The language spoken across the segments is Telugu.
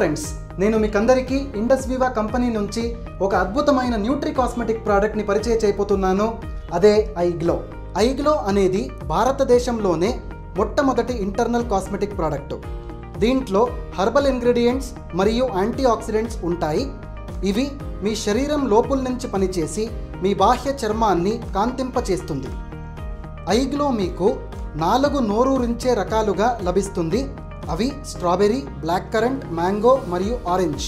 ఫ్రెండ్స్, నేను మీకందరికీ ఇండస్ వివా కంపెనీ నుంచి ఒక అద్భుతమైన న్యూట్రీ కాస్మెటిక్ ప్రోడక్ట్ని పరిచయం చేయబోతున్నాను. అదే ఐగ్లో. ఐగ్లో అనేది భారతదేశంలోనే మొట్టమొదటి ఇంటర్నల్ కాస్మెటిక్ ప్రోడక్ట్. దీంట్లో హెర్బల్ ఇంగ్రీడియంట్స్ మరియు యాంటీ ఆక్సిడెంట్స్ ఉంటాయి. ఇవి మీ శరీరం లోపల నుంచి పనిచేసి మీ బాహ్య చర్మాన్ని కాంతింపచేస్తుంది. ఐగ్లో మీకు 4 నోరూరించే రకాలుగా లభిస్తుంది. అవి స్ట్రాబెర్రీ, బ్లాక్ కరెంట్, మ్యాంగో మరియు ఆరెంజ్.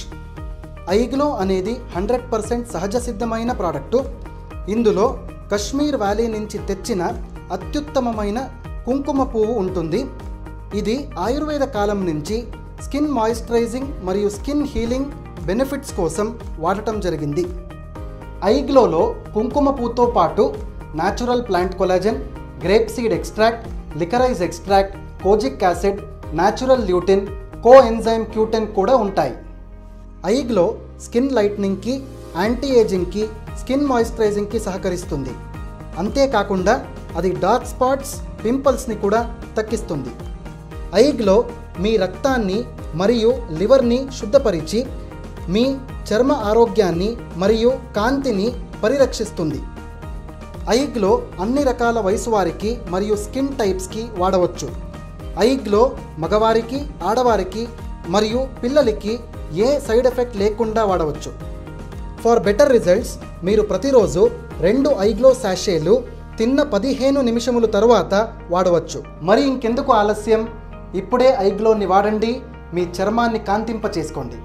ఐగ్లో అనేది 100% సహజ సిద్ధమైన ప్రోడక్టు. ఇందులో కశ్మీర్ వ్యాలీ నుంచి తెచ్చిన అత్యుత్తమమైన కుంకుమ పువ్వు ఉంటుంది. ఇది ఆయుర్వేద కాలం నుంచి స్కిన్ మాయిశ్చరైజింగ్ మరియు స్కిన్ హీలింగ్ బెనిఫిట్స్ కోసం వాడటం జరిగింది. ఐగ్లోలో కుంకుమ పువ్వుతో పాటు natural plant collagen, grape seed extract, liquorice extract, kojic acid, natural lutein, coenzyme Q ten కూడా ఉంటాయి. ఐగ్లో స్కిన్ లైట్నింగ్కి, యాంటీ ఏజింగ్కి, స్కిన్ మాయిశ్చరైజింగ్కి సహకరిస్తుంది. అంతేకాకుండా అది డార్క్ స్పాట్స్, పింపుల్స్ని కూడా తగ్గిస్తుంది. ఐగ్లో మీ రక్తాన్ని మరియు లివర్ని శుద్ధపరిచి మీ చర్మ ఆరోగ్యాన్ని మరియు కాంతిని పరిరక్షిస్తుంది. ఐగ్లో అన్ని రకాల వయసు వారికి మరియు స్కిన్ టైప్స్కి వాడవచ్చు. ఐగ్లో మగవారికి, ఆడవారికి మరియు పిల్లలకి ఏ సైడ్ ఎఫెక్ట్ లేకుండా వాడవచ్చు. ఫర్ బెటర్ రిజల్ట్స్ మీరు ప్రతిరోజు 2 ఐగ్లో శాషేలు తిన్న 15 నిమిషముల తర్వాత వాడవచ్చు. మరి ఇంకెందుకు ఆలస్యం? ఇప్పుడే ఐగ్లోని వాడండి, మీ చర్మాన్ని కాంతింపచేసుకోండి.